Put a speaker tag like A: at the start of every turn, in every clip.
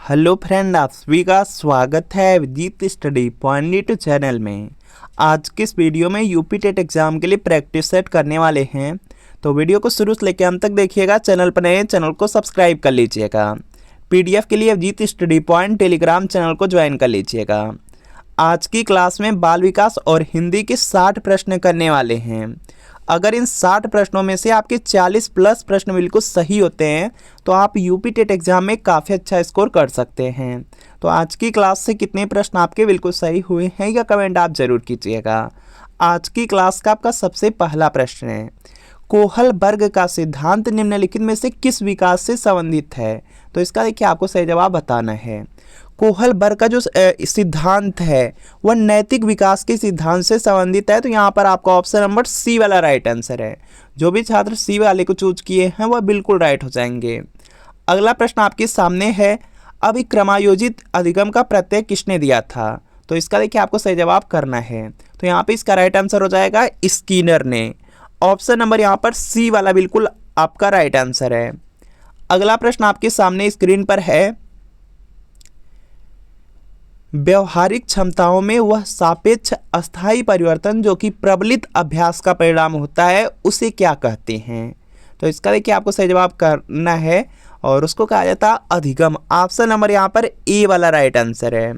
A: Hello friend, आप सभी का स्वागत है Vijit study point YouTube channel में। आज के इस वीडियो में यूपी टेट एग्जाम के लिए प्रैक्टिस सेट करने वाले हैं, तो वीडियो को शुरू से लेकर अंत तक देखिएगा। चैनल पर नए चैनल को सब्सक्राइब कर लीजिएगा। पीडीएफ के लिए Vijit study point Telegram channel को ज्वाइन कर लीजिएगा। आज की क्लास में बाल विकास और हिंदी के 60 प्रश्न करने वाले हैं। अगर इन 60 प्रश्नों में से आपके 40 प्लस प्रश्न बिल्कुल सही होते हैं तो आप यूपी टेट एग्जाम में काफ़ी अच्छा स्कोर कर सकते हैं। तो आज की क्लास से कितने प्रश्न आपके बिल्कुल सही हुए हैं या कमेंट आप ज़रूर कीजिएगा। आज की क्लास का आपका सबसे पहला प्रश्न है, कोहल वर्ग का सिद्धांत निम्नलिखित में से किस विकास से संबंधित है? तो इसका देखिए आपको सही जवाब बताना है। कोहल वर्ग का जो सिद्धांत है वह नैतिक विकास के सिद्धांत से संबंधित है, तो यहाँ पर आपका ऑप्शन नंबर सी वाला राइट आंसर है। जो भी छात्र सी वाले को चूज किए हैं वह बिल्कुल राइट हो जाएंगे। अगला प्रश्न आपके सामने है, अभिक्रमायोजित अधिगम का प्रत्यय किसने दिया था? तो इसका देखिए आपको सही जवाब करना है, तो यहाँ पे इसका राइट आंसर हो जाएगा स्किनर ने। ऑप्शन नंबर यहाँ पर सी वाला बिल्कुल आपका राइट आंसर है। अगला प्रश्न आपके सामने स्क्रीन पर है, व्यवहारिक क्षमताओं में वह सापेक्ष अस्थायी परिवर्तन जो कि प्रबलित अभ्यास का परिणाम होता है उसे क्या कहते हैं? तो इसका देखिए आपको सही जवाब करना है और उसको कहा जाता है अधिगम। ऑप्शन नंबर यहाँ पर ए वाला राइट आंसर है।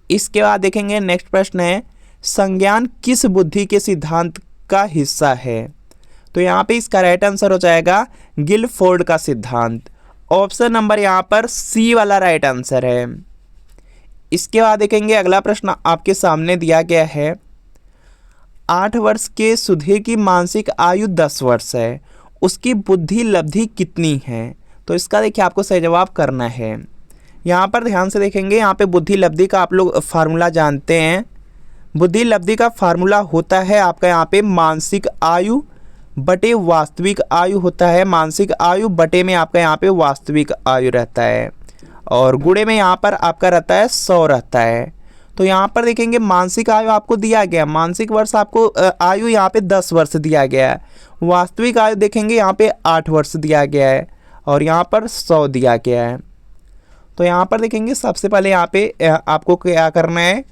A: इसके बाद देखेंगे नेक्स्ट प्रश्न है, संज्ञान किस बुद्धि के सिद्धांत का हिस्सा है? तो यहाँ पे इसका राइट आंसर हो जाएगा गिलफोर्ड का सिद्धांत। ऑप्शन नंबर यहाँ पर सी वाला राइट आंसर है। इसके बाद देखेंगे अगला प्रश्न आपके सामने दिया गया है, 8 वर्ष के सुधे की मानसिक आयु 10 वर्ष है, उसकी बुद्धि लब्धि कितनी है? तो इसका देखिए आपको सही जवाब करना है। यहाँ पर ध्यान से देखेंगे, यहाँ पे बुद्धि लब्धि का आप लोग फार्मूला जानते हैं। बुद्धि लब्धि का फार्मूला होता है आपका यहाँ पे मानसिक आयु बटे वास्तविक आयु होता है। मानसिक आयु बटे में आपका यहाँ पे वास्तविक आयु रहता है और गुणे में यहाँ पर आपका रहता है 100 रहता है। तो यहाँ पर देखेंगे मानसिक आयु आपको दिया गया, मानसिक वर्ष आपको आयु यहाँ पे 10 वर्ष दिया गया है। वास्तविक आयु देखेंगे यहाँ पे 8 वर्ष दिया गया है और यहाँ पर 100 दिया गया है। तो यहाँ पर देखेंगे सबसे पहले यहाँ पे आपको क्या करना है,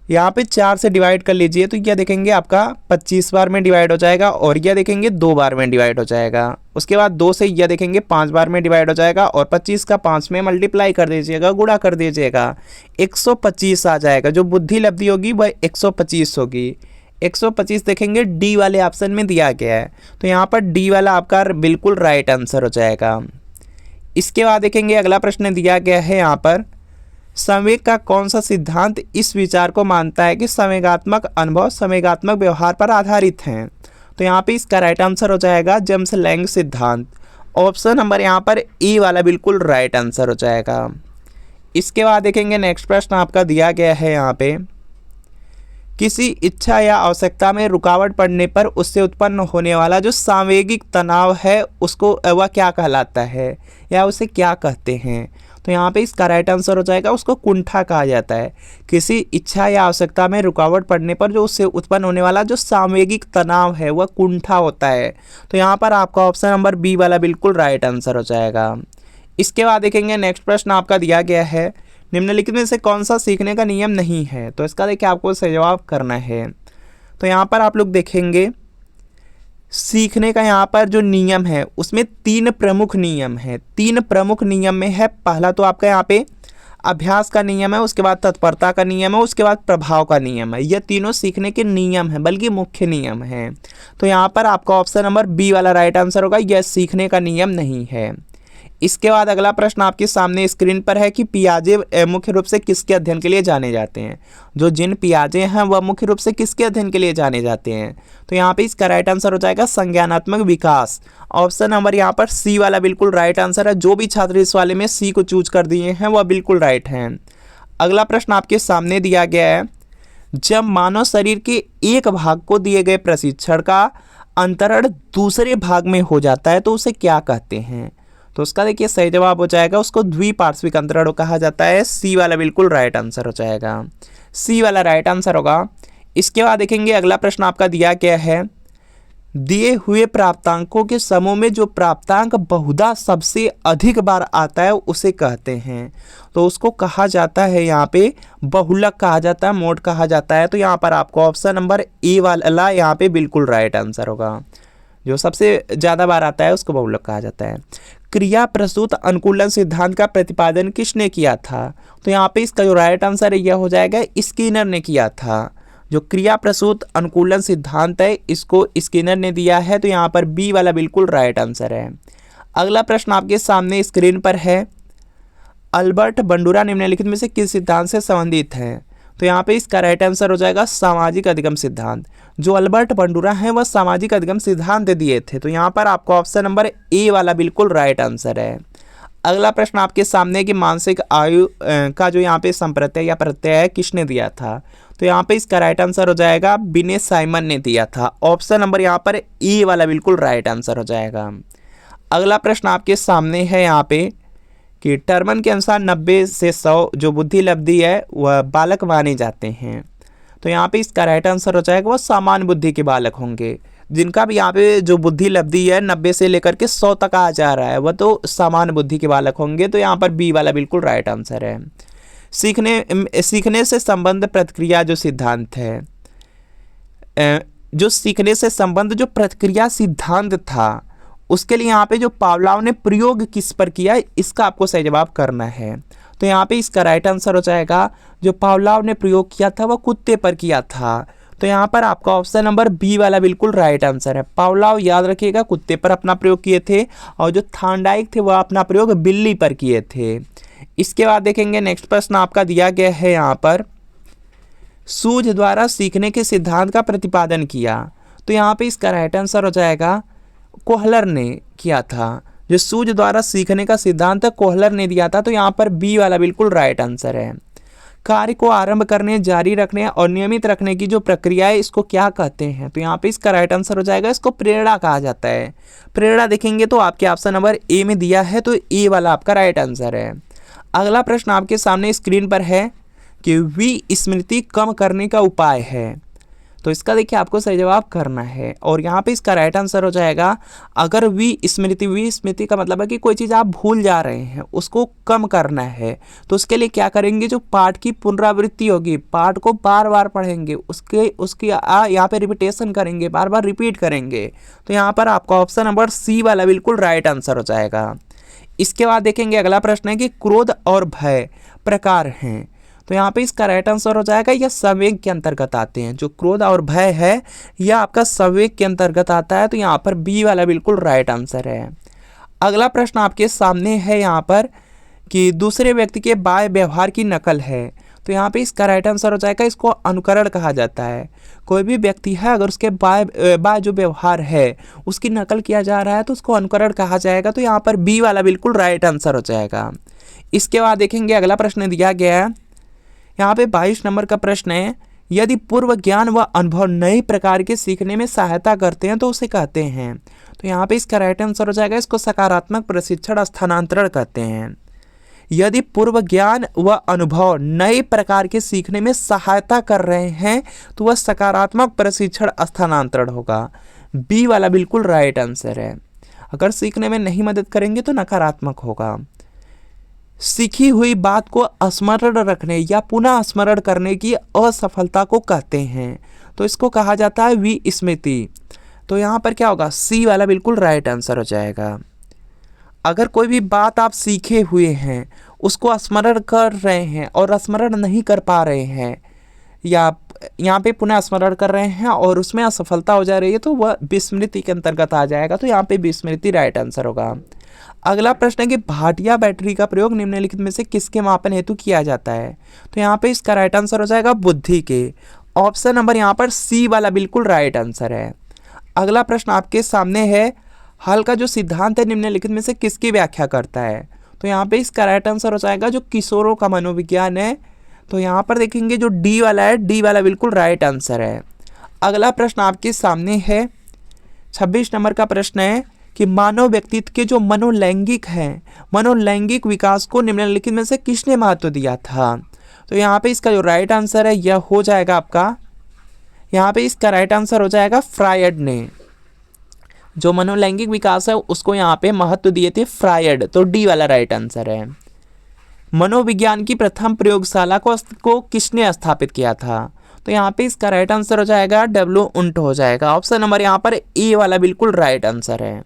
A: यहाँ पे 4 से डिवाइड कर लीजिए, तो यह देखेंगे आपका 25 बार में डिवाइड हो जाएगा और यह देखेंगे 2 बार में डिवाइड हो जाएगा। उसके बाद 2 से यह देखेंगे 5 बार में डिवाइड हो जाएगा और 25 का 5 में मल्टीप्लाई कर दीजिएगा, गुणा कर दीजिएगा, 125 आ जाएगा। जो बुद्धि लब्धि होगी वह 125 होगी। 125 देखेंगे डी वाले ऑप्शन में दिया गया है, तो यहाँ पर डी वाला आपका बिल्कुल राइट आंसर हो जाएगा। इसके बाद देखेंगे अगला प्रश्न दिया गया है यहाँ पर, संवेग का कौन सा सिद्धांत इस विचार को मानता है कि संवेगात्मक अनुभव संवेगात्मक व्यवहार पर आधारित हैं? तो यहाँ पे इसका राइट आंसर हो जाएगा जेम्स लैंग सिद्धांत। ऑप्शन नंबर यहाँ पर ए वाला बिल्कुल राइट आंसर हो जाएगा। इसके बाद देखेंगे नेक्स्ट प्रश्न आपका दिया गया है यहाँ पे, किसी इच्छा या आवश्यकता में रुकावट पड़ने पर उससे उत्पन्न होने वाला जो सांवेगिक तनाव है उसको वह क्या कहलाता है या उसे क्या कहते हैं? तो यहाँ पे इसका राइट आंसर हो जाएगा उसको कुंठा कहा जाता है। किसी इच्छा या आवश्यकता में रुकावट पड़ने पर जो उससे उत्पन्न होने वाला जो सांवेगिक तनाव है वह कुंठा होता है। तो यहाँ पर आपका ऑप्शन नंबर बी वाला बिल्कुल राइट आंसर हो जाएगा। इसके बाद देखेंगे नेक्स्ट प्रश्न आपका दिया गया है, निम्नलिखित में से कौन सा सीखने का नियम नहीं है? तो इसका देखिए आपको सही जवाब करना है। तो यहाँ पर आप लोग देखेंगे सीखने का यहाँ पर जो नियम है उसमें 3 प्रमुख नियम है। 3 प्रमुख नियम में है, पहला तो आपका यहाँ पे अभ्यास का नियम है, उसके बाद तत्परता का नियम है, उसके बाद प्रभाव का नियम है। ये तीनों सीखने के नियम है, बल्कि मुख्य नियम है। तो यहाँ पर आपका ऑप्शन नंबर बी वाला राइट आंसर होगा, यह सीखने का नियम नहीं है। इसके बाद अगला प्रश्न आपके सामने स्क्रीन पर है कि पियाजे मुख्य रूप से किसके अध्ययन के लिए जाने जाते हैं? जो जिन पियाजे हैं वह मुख्य रूप से किसके अध्ययन के लिए जाने जाते हैं? तो यहाँ पे इसका राइट आंसर हो जाएगा संज्ञानात्मक विकास। ऑप्शन नंबर यहाँ पर सी वाला बिल्कुल राइट आंसर है। जो भी छात्र इस वाले में सी को चूज कर दिए हैं वह बिल्कुल राइट हैं। अगला प्रश्न आपके सामने दिया गया है, जब मानव शरीर के एक भाग को दिए गए प्रशिक्षण का अंतरण दूसरे भाग में हो जाता है तो उसे क्या कहते हैं? तो उसका देखिए सही जवाब हो जाएगा उसको द्विपार्श्विक अंतरण कहा जाता है। सी वाला बिल्कुल राइट आंसर हो जाएगा, सी वाला राइट आंसर होगा। इसके बाद देखेंगे अगला प्रश्न आपका दिया गया है, दिए हुए प्राप्तांकों के समूह में जो प्राप्तांक बहुधा सबसे अधिक बार आता है उसे कहते हैं। तो उसको कहा जाता है यहाँ पे बहुलक कहा जाता है, मोड कहा जाता है। तो यहाँ पर आपको ऑप्शन नंबर ए वाला यहाँ पे बिल्कुल राइट आंसर होगा। जो सबसे ज़्यादा बार आता है उसको बहुलक कहा जाता है। क्रिया प्रसूत अनुकूलन सिद्धांत का प्रतिपादन किसने किया था? तो यहाँ पे इसका जो राइट आंसर है यह हो जाएगा स्किनर ने किया था। जो क्रिया प्रसूत अनुकूलन सिद्धांत है इसको स्किनर ने दिया है। तो यहाँ पर बी वाला बिल्कुल राइट आंसर है। अगला प्रश्न आपके सामने स्क्रीन पर है, अल्बर्ट बंडूरा निम्नलिखित में से किस सिद्धांत से संबंधित है? तो यहाँ पे इसका राइट आंसर हो जाएगा सामाजिक अधिगम सिद्धांत। जो अल्बर्ट बंडूरा है वह सामाजिक अधिगम सिद्धांत दिए थे। तो यहाँ पर आपको ऑप्शन नंबर ए वाला बिल्कुल राइट आंसर है। अगला प्रश्न आपके सामने कि मानसिक आयु का जो यहाँ पे संप्रत्यय या प्रत्यय है किसने दिया था? तो यहाँ पे इसका राइट आंसर हो जाएगा बिने साइमन ने दिया था। ऑप्शन नंबर यहाँ पर ए वाला बिल्कुल राइट आंसर हो जाएगा। अगला प्रश्न आपके सामने है यहाँ पे कि टर्मन के अनुसार 90 से 100 जो बुद्धि लब्धि है वह बालक माने जाते हैं। तो यहाँ पे इसका राइट आंसर हो जाएगा वह सामान्य बुद्धि के बालक होंगे। जिनका भी यहाँ पे जो बुद्धि लब्धि है 90 से लेकर के 100 तक आ जा रहा है वह तो सामान्य बुद्धि के बालक होंगे। तो यहाँ पर बी वाला बिल्कुल राइट आंसर है। सीखने से संबंध प्रतिक्रिया जो सिद्धांत है, जो सीखने से संबंध जो प्रतिक्रिया सिद्धांत था उसके लिए यहाँ पे जो पावलोव ने प्रयोग किस पर किया इसका आपको सही जवाब करना है। तो यहाँ पे इसका राइट आंसर हो जाएगा जो पावलोव ने प्रयोग किया था वह कुत्ते पर किया था। तो यहाँ पर आपका ऑप्शन नंबर बी वाला बिल्कुल राइट आंसर है। पावलोव याद रखिएगा कुत्ते पर अपना प्रयोग किए थे और जो थार्नडाइक थे वह अपना प्रयोग बिल्ली पर किए थे। इसके बाद देखेंगे नेक्स्ट प्रश्न आपका दिया गया है यहाँ पर, सूझ द्वारा सीखने के सिद्धांत का प्रतिपादन किया। तो यहाँ पे इसका राइट आंसर हो जाएगा कोहलर ने किया था। जो सूझ द्वारा सीखने का सिद्धांत कोहलर ने दिया था। तो यहाँ पर बी वाला बिल्कुल राइट आंसर है। कार्य को आरंभ करने, जारी रखने और नियमित रखने की जो प्रक्रिया है इसको क्या कहते हैं? तो यहाँ पे इसका राइट आंसर हो जाएगा इसको प्रेरणा कहा जाता है। प्रेरणा देखेंगे तो आपके ऑप्शन नंबर ए में दिया है तो ए वाला आपका राइट आंसर है। अगला प्रश्न आपके सामने स्क्रीन पर है कि विस्मृति कम करने का उपाय है। तो इसका देखिए आपको सही जवाब करना है और यहाँ पे इसका राइट आंसर हो जाएगा अगर विस्मृति का मतलब है कि कोई चीज़ आप भूल जा रहे हैं उसको कम करना है। तो उसके लिए क्या करेंगे, जो पाठ की पुनरावृत्ति होगी, पाठ को बार बार पढ़ेंगे, उसकी यहाँ पे रिपीटेशन करेंगे, बार बार रिपीट करेंगे। तो यहाँ पर आपका ऑप्शन नंबर सी वाला बिल्कुल राइट आंसर हो जाएगा। इसके बाद देखेंगे अगला प्रश्न है कि क्रोध और भय प्रकार हैं। तो यहाँ पे इसका राइट आंसर हो जाएगा यह संवेग के अंतर्गत आते हैं। जो क्रोध और भय है यह आपका संवेग के अंतर्गत आता है। तो यहाँ पर बी वाला बिल्कुल राइट आंसर है। अगला प्रश्न आपके सामने है यहाँ पर कि दूसरे व्यक्ति के बाय व्यवहार की नकल है। तो यहाँ पे इसका राइट आंसर हो जाएगा इसको अनुकरण कहा जाता है। कोई भी व्यक्ति है अगर उसके बाय जो व्यवहार है उसकी नकल किया जा रहा है तो उसको अनुकरण कहा जाएगा। तो यहाँ पर बी वाला बिल्कुल राइट आंसर हो जाएगा। इसके बाद देखेंगे अगला प्रश्न दिया गया है यहाँ पे 22 नंबर का प्रश्न है, यदि पूर्व ज्ञान व अनुभव नए प्रकार के सीखने में सहायता करते हैं तो उसे कहते हैं। तो यहाँ पे इसका राइट आंसर हो जाएगा इसको सकारात्मक प्रशिक्षण स्थानांतरण कहते हैं। यदि पूर्व ज्ञान व अनुभव नए प्रकार के सीखने में सहायता कर रहे हैं तो वह सकारात्मक प्रशिक्षण स्थानांतरण होगा। बी वाला बिल्कुल राइट आंसर है। अगर सीखने में नहीं मदद करेंगे तो नकारात्मक होगा। सीखी हुई बात को स्मरण रखने या पुनः स्मरण करने की असफलता को कहते हैं। तो इसको कहा जाता है विस्मृति। तो यहाँ पर क्या होगा, सी वाला बिल्कुल राइट आंसर हो जाएगा। अगर कोई भी बात आप सीखे हुए हैं उसको स्मरण कर रहे हैं और स्मरण नहीं कर पा रहे हैं या यहाँ पे पुनः स्मरण कर रहे हैं और उसमें असफलता हो जा रही है तो वह विस्मृति के अंतर्गत आ जाएगा। तो यहाँ पे विस्मृति राइट आंसर होगा। अगला प्रश्न है कि भाटिया बैटरी का प्रयोग निम्नलिखित में से किसके मापन हेतु किया जाता है। तो यहाँ पे इसका राइट आंसर हो जाएगा बुद्धि के। ऑप्शन नंबर यहाँ पर सी वाला बिल्कुल राइट आंसर है। अगला प्रश्न आपके सामने है, हल का जो सिद्धांत है निम्नलिखित में से किसकी व्याख्या करता है। तो यहाँ पे इसका राइट आंसर हो जाएगा जो किशोरों का मनोविज्ञान है। तो यहाँ पर देखेंगे जो डी वाला है, डी वाला बिल्कुल राइट आंसर है। अगला प्रश्न आपके सामने है 26 नंबर का प्रश्न है कि मानव व्यक्तित्व के जो मनोलैंगिक हैं, मनोलैंगिक विकास को निम्नलिखित में से किसने महत्व दिया था। तो यहाँ पे इसका जो राइट आंसर है यह हो जाएगा आपका, यहाँ पे इसका राइट आंसर हो जाएगा फ्रायड ने। जो मनोलैंगिक विकास है उसको यहाँ पे महत्व दिए थे फ्रायड, तो डी वाला राइट आंसर है। मनोविज्ञान की प्रथम प्रयोगशाला को किसने स्थापित किया था? तो यहाँ पे इसका राइट आंसर हो जाएगा डब्ल्यू उंट हो जाएगा। ऑप्शन नंबर यहाँ पर ए वाला बिल्कुल राइट आंसर है।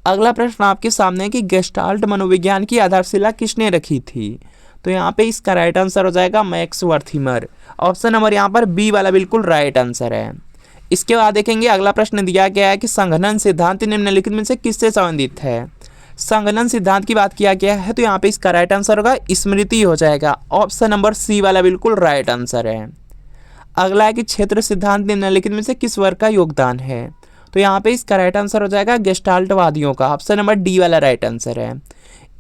A: अगला प्रश्न आपके सामने है कि गेस्टाल्ट मनोविज्ञान की आधारशिला किसने रखी थी? तो यहाँ पे इसका राइट आंसर हो जाएगा मैक्स वर्थीमर। ऑप्शन नंबर यहाँ पर बी वाला बिल्कुल राइट आंसर है। इसके बाद देखेंगे अगला प्रश्न दिया गया है कि संघनन सिद्धांत निम्नलिखित में से किससे संबंधित है? संघनन सिद्धांत की बात किया गया है तो यहाँ पे इसका राइट आंसर होगा स्मृति हो जाएगा। ऑप्शन नंबर सी वाला बिल्कुल राइट आंसर है। अगला है कि क्षेत्र सिद्धांत निम्नलिखित में से किस वर्ग का योगदान है? तो यहाँ पे इसका राइट आंसर हो जाएगा गेस्टाल्टवादियों का। ऑप्शन नंबर डी वाला राइट आंसर है।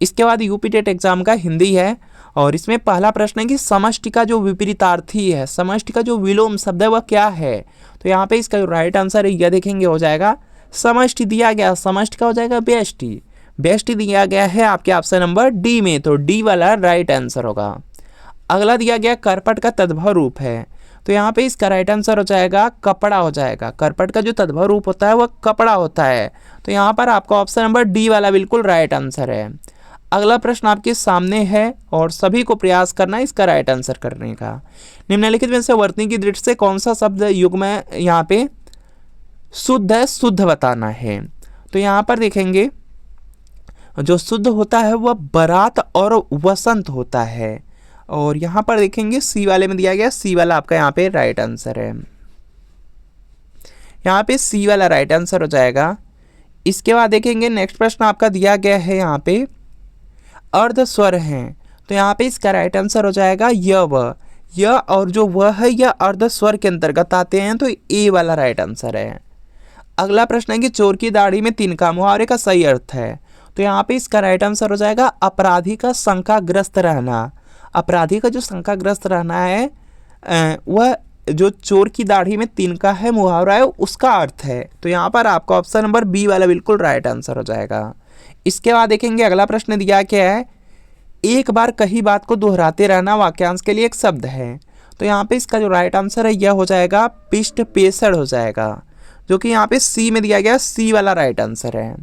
A: इसके बाद यूपी टेट एग्जाम का हिंदी है और इसमें पहला प्रश्न है कि समष्टि का जो विपरीतार्थी है, समष्टि का जो विलोम शब्द है वह क्या है? तो यहाँ पे इसका जो राइट आंसर है यह देखेंगे हो जाएगा समष्टि दिया गया, समष्टि का हो जाएगा व्यष्टि, व्यष्टि दिया गया है आपके ऑप्शन नंबर डी में, तो डी वाला राइट आंसर होगा। अगला दिया गया करपट का तद्भव रूप है, तो यहाँ पे इसका राइट आंसर हो जाएगा कपड़ा हो जाएगा। करपट का जो तद्भव रूप होता है वह कपड़ा होता है, तो यहाँ पर आपका ऑप्शन नंबर डी वाला बिल्कुल राइट आंसर है। अगला प्रश्न आपके सामने है और सभी को प्रयास करना है इसका राइट आंसर करने का। निम्नलिखित में से वर्तनी की दृष्टि से कौन सा शब्द युग्म में यहाँ पे शुद्ध है, शुद्ध बताना है? तो यहाँ पर देखेंगे जो शुद्ध होता है वह बरात और वसंत होता है, और यहाँ पर देखेंगे सी वाले में दिया गया, सी वाला आपका यहाँ पे राइट आंसर है। यहाँ पे सी वाला राइट आंसर हो जाएगा। इसके बाद देखेंगे नेक्स्ट प्रश्न आपका दिया गया है यहाँ पे अर्ध स्वर हैं, तो यहाँ पे इसका राइट आंसर हो जाएगा य और जो वह है यह अर्ध स्वर के अंतर्गत आते हैं, तो ए वाला राइट आंसर है। अगला प्रश्न है कि चोर की दाढ़ी में तिनका मुहावरे का सही अर्थ है, तो यहाँ पे इसका राइट आंसर हो जाएगा अपराधी का शंकाग्रस्त रहना। अपराधी का जो शंकाग्रस्त रहना है वह जो चोर की दाढ़ी में तिनका है मुहावरा है उसका अर्थ है, तो यहाँ पर आपका ऑप्शन नंबर बी वाला बिल्कुल राइट आंसर हो जाएगा। इसके बाद देखेंगे अगला प्रश्न दिया क्या है, एक बार कही बात को दोहराते रहना वाक्यांश के लिए एक शब्द है, तो यहाँ पे इसका जो राइट आंसर है यह हो जाएगा पिष्ट पेशड़ हो जाएगा, जो कि यहाँ पे सी में दिया गया, सी वाला राइट आंसर है।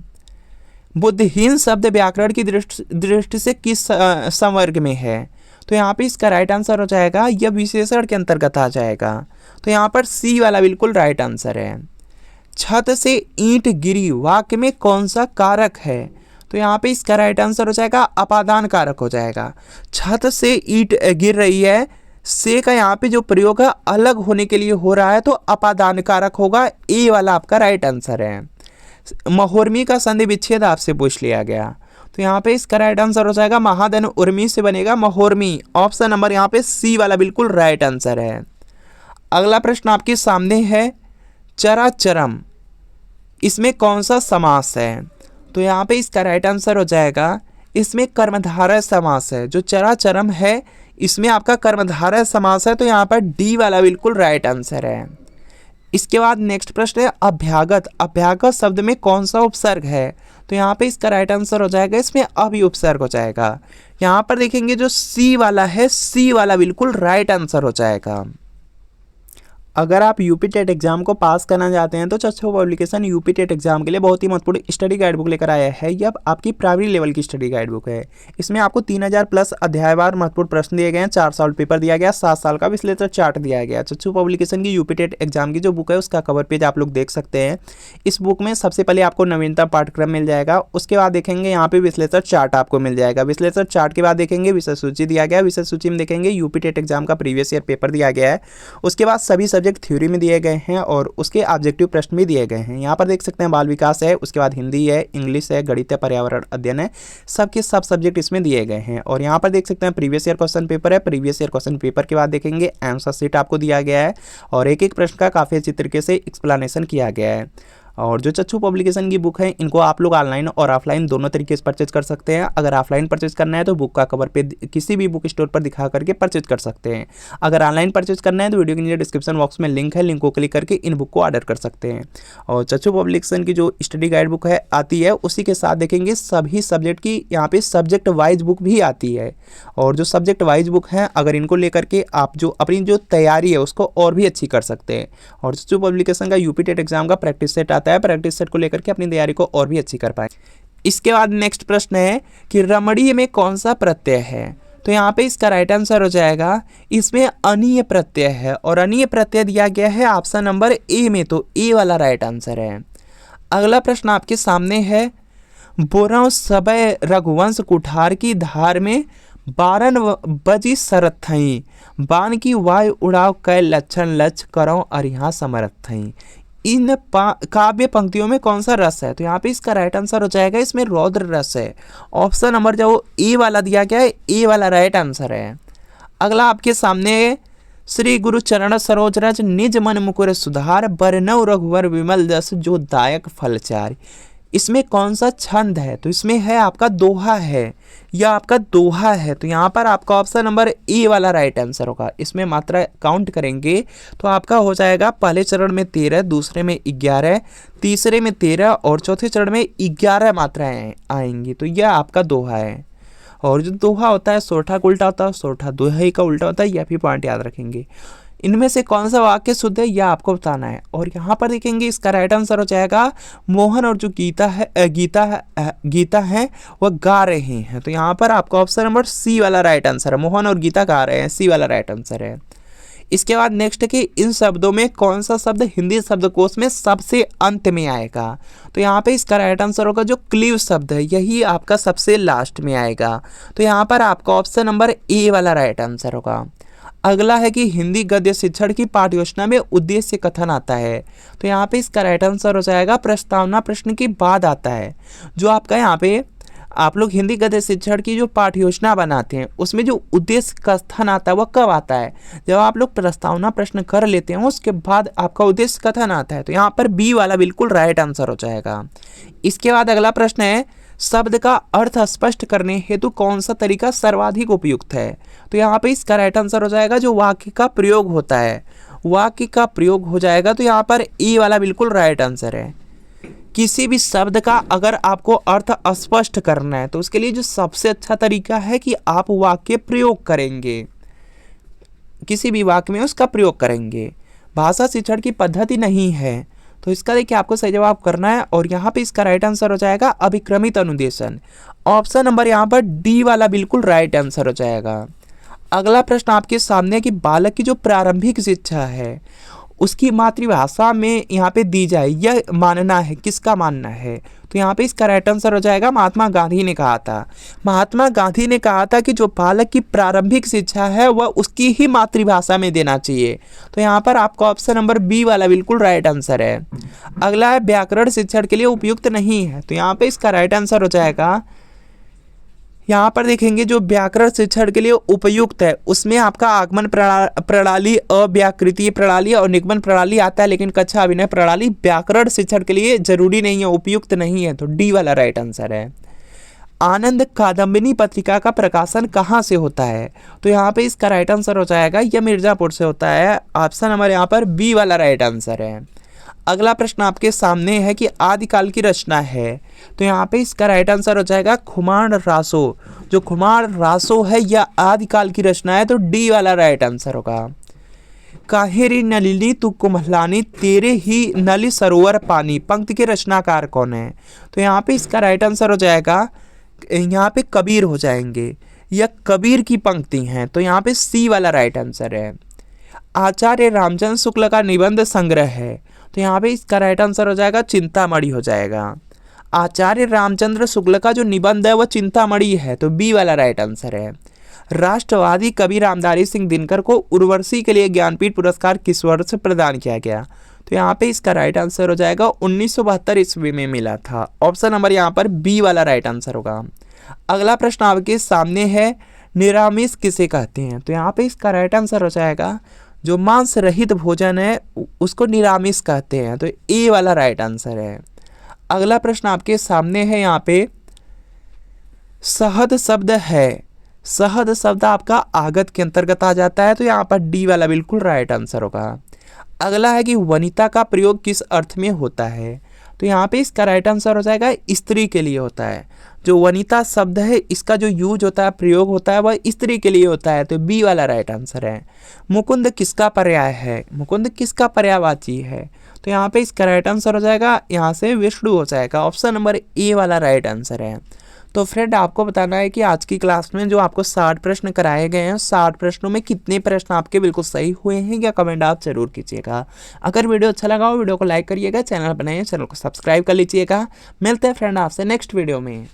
A: बुद्धिहीन शब्द व्याकरण की दृष्टि से किस संवर्ग में है? तो यहाँ पे इसका राइट आंसर हो जाएगा यह विशेषण के अंतर्गत आ जाएगा, तो यहाँ पर सी वाला बिल्कुल राइट आंसर है। छत से ईंट गिरी वाक्य में कौन सा कारक है? तो यहाँ पे इसका राइट आंसर हो जाएगा अपादान कारक हो जाएगा। छत से ईंट गिर रही है, से का यहाँ पे जो प्रयोग है अलग होने के लिए हो रहा है, तो अपादान कारक होगा, ए वाला आपका राइट आंसर है। महोर्मी का संधि विच्छेद आपसे पूछ लिया गया, तो यहाँ पे इसका राइट आंसर हो जाएगा महाधन उर्मी से बनेगा महोर्मी। ऑप्शन नंबर यहाँ पे सी वाला बिल्कुल राइट आंसर है। अगला प्रश्न आपके सामने है चराचरम, इसमें कौन सा समास है? तो यहाँ पे इसका राइट आंसर हो जाएगा इसमें कर्मधारय समास है। जो चराचरम है इसमें आपका कर्मधारय समास है, तो यहाँ पर डी वाला बिल्कुल राइट आंसर है। इसके बाद नेक्स्ट प्रश्न है अभ्यागत, अभ्यागत शब्द में कौन सा उपसर्ग है? तो यहाँ पे इसका राइट आंसर हो जाएगा इसमें अभी उपसर्ग हो जाएगा। यहाँ पर देखेंगे जो सी वाला है, सी वाला बिल्कुल राइट आंसर हो जाएगा। अगर आप यूपी टेट एग्जाम को पास करना चाहते हैं तो चच्छो पब्लिकेशन यूपी टेट एग्जाम के लिए बहुत ही महत्वपूर्ण स्टडी गाइड बुक लेकर आया है। यह आपकी प्राइमरी लेवल की स्टडी गाइड बुक है। इसमें आपको 3000 प्लस अध्यायवार महत्वपूर्ण प्रश्न दिए गए हैं, 4 साल पेपर दिया गया, 7 साल का विश्लेषण चार्ट दिया गया। चच्छो पब्लिकेशन की यूपी टेट एग्जाम की जो बुक है उसका कवर पेज आप लोग देख सकते हैं। इस बुक में सबसे पहले आपको नवीनतम पाठ्यक्रम मिल जाएगा, उसके बाद देखेंगे यहाँ पे विश्लेषण चार्ट आपको मिल जाएगा। विश्लेषण चार्ट के बाद देखेंगे विषय सूची दिया गया, विषय सूची में देखेंगे यूपी टेट एग्जाम का प्रीवियस ईयर पेपर दिया गया है। उसके बाद सभी सब्जेक्ट थ्योरी में दिए गए हैं और उसके ऑब्जेक्टिव प्रश्न भी दिए गए हैं। यहाँ पर देख सकते हैं बाल विकास है, उसके बाद हिंदी है, इंग्लिश है, गणित है, पर्यावरण अध्ययन है, सबके सब सब्जेक्ट इसमें दिए गए हैं। और यहाँ पर देख सकते हैं प्रीवियस ईयर क्वेश्चन पेपर है। प्रीवियस ईयर क्वेश्चन पेपर के बाद देखेंगे आंसर शीट आपको दिया गया है और एक एक प्रश्न का काफ़ी अच्छी तरीके से एक्सप्लेनेशन किया गया है। और जो चच्छू पब्लिकेशन की बुक है इनको आप लोग ऑनलाइन और ऑफलाइन दोनों तरीके से परचेज कर सकते हैं। अगर ऑफलाइन परचेज करना है तो बुक का कवर पे किसी भी बुक स्टोर पर दिखा करके परचेज कर सकते हैं। अगर ऑनलाइन परचेज करना है तो वीडियो के नीचे डिस्क्रिप्शन बॉक्स में लिंक है, लिंक को क्लिक करके इन बुक को ऑर्डर कर सकते हैं। और चच्छू पब्लिकेशन की जो स्टडी गाइड बुक है आती है उसी के साथ देखेंगे सभी सब्जेक्ट की यहाँ पे सब्जेक्ट वाइज बुक भी आती है। और जो सब्जेक्ट वाइज बुक है अगर इनको लेकर के आप जो अपनी जो तैयारी है उसको और भी अच्छी कर सकते हैं। और चच्छू पब्लिकेशन का यूपी टेट एग्जाम का प्रैक्टिस सेट आता आता है प्रैक्टिस सेट को लेकर के अपनी तैयारी को और भी अच्छी कर पाए। इसके बाद नेक्स्ट प्रश्न है कि रमणीय में कौन सा प्रत्यय है। तो यहाँ पे इसका राइट आंसर हो जाएगा, इसमें अनीय प्रत्यय है और अनीय प्रत्यय दिया गया है ऑप्शन नंबर ए में, तो ए वाला राइट आंसर है। अगला प्रश्न आपके सामने है, बोरव सबय रघुवंश कुठार की धार में 12 बजी शरत थई, बाण की वायु उड़ाव कै लक्षण लक्ष्य करो अरिहा समरथ थई। इन काव्य पंक्तियों में कौन सा रस है। तो यहाँ पे इसका राइट आंसर हो जाएगा, इसमें रौद्र रस है। ऑप्शन नंबर जो ए वाला दिया गया है, ए वाला राइट आंसर है। अगला आपके सामने, श्री गुरु चरण सरोज रज निज मन मुकुर सुधार, बरनौ रघुवर विमल जस जो दायक फलचार। इसमें कौन सा छंद है। तो इसमें है आपका दोहा है, या आपका दोहा है। तो यहाँ पर आपका ऑप्शन नंबर ए वाला राइट आंसर होगा। इसमें मात्रा काउंट करेंगे तो आपका हो जाएगा पहले चरण में 13, दूसरे में 11, तीसरे में 13 और चौथे चरण में 11 मात्राएं आएंगी। तो यह आपका दोहा है। और जो दोहा होता है सोठा का उल्टा होता है, सोठा दोहे का उल्टा होता है, यह भी पॉइंट याद रखेंगे। इनमें से कौन सा वाक्य शुद्ध है यह आपको बताना है। और यहाँ पर देखेंगे इसका राइट आंसर हो जाएगा, मोहन और जो गीता है वह गा रहे हैं। तो यहाँ पर आपका ऑप्शन नंबर सी वाला राइट आंसर है, मोहन और गीता गा रहे हैं, सी वाला राइट आंसर है। इसके बाद नेक्स्ट है कि इन शब्दों में कौन सा शब्द हिंदी शब्दकोश में सबसे अंत में आएगा। तो यहाँ पे इसका राइट आंसर होगा जो क्लीव शब्द है, यही आपका सबसे लास्ट में आएगा। तो यहाँ पर आपका ऑप्शन नंबर ए वाला राइट आंसर होगा। अगला है कि हिंदी गद्य शिक्षण की पाठ्य योजना में उद्देश्य कथन आता है। तो यहाँ पे इसका राइट आंसर हो जाएगा, प्रस्तावना प्रश्न के बाद आता है। जो आपका यहाँ पे आप लोग हिंदी गद्य शिक्षण की जो पाठ्य योजना बनाते हैं उसमें जो उद्देश्य कथन आता है वह कब आता है, जब आप लोग प्रस्तावना प्रश्न कर लेते हैं उसके बाद आपका उद्देश्य कथन आता है। तो यहाँ पर बी वाला बिल्कुल राइट आंसर हो जाएगा। इसके बाद अगला प्रश्न है, शब्द का अर्थ स्पष्ट करने हेतु कौन सा तरीका सर्वाधिक उपयुक्त है। तो यहाँ पे इसका राइट आंसर हो जाएगा जो वाक्य का प्रयोग होता है, वाक्य का प्रयोग हो जाएगा। तो यहाँ पर ए वाला बिल्कुल राइट आंसर है। किसी भी शब्द का अगर आपको अर्थ स्पष्ट करना है तो उसके लिए जो सबसे अच्छा तरीका है कि आप वाक्य प्रयोग करेंगे, किसी भी वाक्य में उसका प्रयोग करेंगे। भाषा शिक्षण की पद्धति नहीं है, तो इसका देखिए आपको सही जवाब करना है। और यहाँ पे इसका राइट आंसर हो जाएगा अभिक्रमित अनुदेशन। ऑप्शन नंबर यहाँ पर डी वाला बिल्कुल राइट आंसर हो जाएगा। अगला प्रश्न आपके सामने कि बालक की जो प्रारंभिक शिक्षा है उसकी मातृभाषा में यहाँ पे दी जाए, यह मानना है, किसका मानना है। तो यहाँ पे इसका राइट आंसर हो जाएगा, महात्मा गांधी ने कहा था। महात्मा गांधी ने कहा था कि जो बालक की प्रारंभिक शिक्षा है वह उसकी ही मातृभाषा में देना चाहिए। तो यहाँ पर आपका ऑप्शन नंबर बी वाला बिल्कुल राइट आंसर है। अगला है व्याकरण शिक्षण के लिए उपयुक्त नहीं है। तो यहाँ पे इसका राइट आंसर हो जाएगा, यहाँ पर देखेंगे जो व्याकरण शिक्षण के लिए उपयुक्त है उसमें आपका आगमन प्रणाली, अव्याकृतीय प्रणाली और निगमन प्रणाली आता है, लेकिन कक्षा अभिनय प्रणाली व्याकरण शिक्षण के लिए जरूरी नहीं है, उपयुक्त नहीं है। तो डी वाला राइट आंसर है। आनंद कादम्बिनी पत्रिका का प्रकाशन कहाँ से होता है। तो यहाँ पे इसका राइट आंसर हो जाएगा, यह मिर्जापुर से होता है। ऑप्शन नंबर यहाँ पर बी वाला राइट आंसर है। अगला प्रश्न आपके सामने है कि आदिकाल की रचना है। तो यहाँ पे इसका राइट आंसर हो जाएगा खुमार रासो। जो खुमार रासो है यह आदिकाल की रचना है, तो डी वाला राइट आंसर होगा। काहेरी नलिनी तू कुम्हलानी तेरे ही नली सरोवर पानी, पंक्ति के रचनाकार कौन है। तो यहाँ पे इसका राइट आंसर हो जाएगा, यहाँ पे कबीर हो जाएंगे, यह कबीर की पंक्ति हैं। तो यहाँ पे सी वाला राइट आंसर है। आचार्य रामचंद्र शुक्ल का निबंध संग्रह है। तो यहाँ पे इसका राइट आंसर हो जाएगा चिंतामणि हो जाएगा। आचार्य रामचंद्र शुक्ल का जो निबंध है वह चिंतामणि है, तो बी वाला राइट आंसर है। राष्ट्रवादी कवि रामधारी सिंह दिनकर को उर्वशी के लिए ज्ञानपीठ पुरस्कार किस वर्ष प्रदान किया गया। तो यहाँ पे इसका राइट आंसर हो जाएगा 1972 ईस्वी में मिला था। ऑप्शन नंबर यहाँ पर बी वाला राइट आंसर होगा। अगला प्रश्न आपके सामने है, निरामिष किसे कहते हैं। तो यहाँ पे इसका राइट आंसर हो जाएगा, जो मांस रहित भोजन है उसको निरामिष कहते हैं। तो ए वाला राइट आंसर है। अगला प्रश्न आपके सामने है, यहाँ पे सहद शब्द है। सहद शब्द आपका आगत के अंतर्गत आ जाता है, तो यहाँ पर डी वाला बिल्कुल राइट आंसर होगा। अगला है कि वनिता का प्रयोग किस अर्थ में होता है। तो यहाँ पे इसका राइट आंसर हो जाएगा स्त्री के लिए होता है। जो वनिता शब्द है इसका जो यूज होता है, प्रयोग होता है, वह स्त्री के लिए होता है। तो बी वाला राइट आंसर है। मुकुंद किसका पर्याय है। मुकुंद किसका पर्यायवाची है। तो यहाँ पे इसका राइट आंसर हो जाएगा, यहाँ से विष्णु हो जाएगा। ऑप्शन नंबर ए वाला राइट आंसर है। तो फ्रेंड आपको बताना है कि आज की क्लास में जो आपको 60 प्रश्न कराए गए हैं, 60 प्रश्नों में कितने प्रश्न आपके बिल्कुल सही हुए हैं, या कमेंट आप जरूर कीजिएगा। अगर वीडियो अच्छा लगा हो वीडियो को लाइक करिएगा, चैनल बनाइए, चैनल को सब्सक्राइब कर लीजिएगा। मिलते हैं फ्रेंड आपसे नेक्स्ट वीडियो में।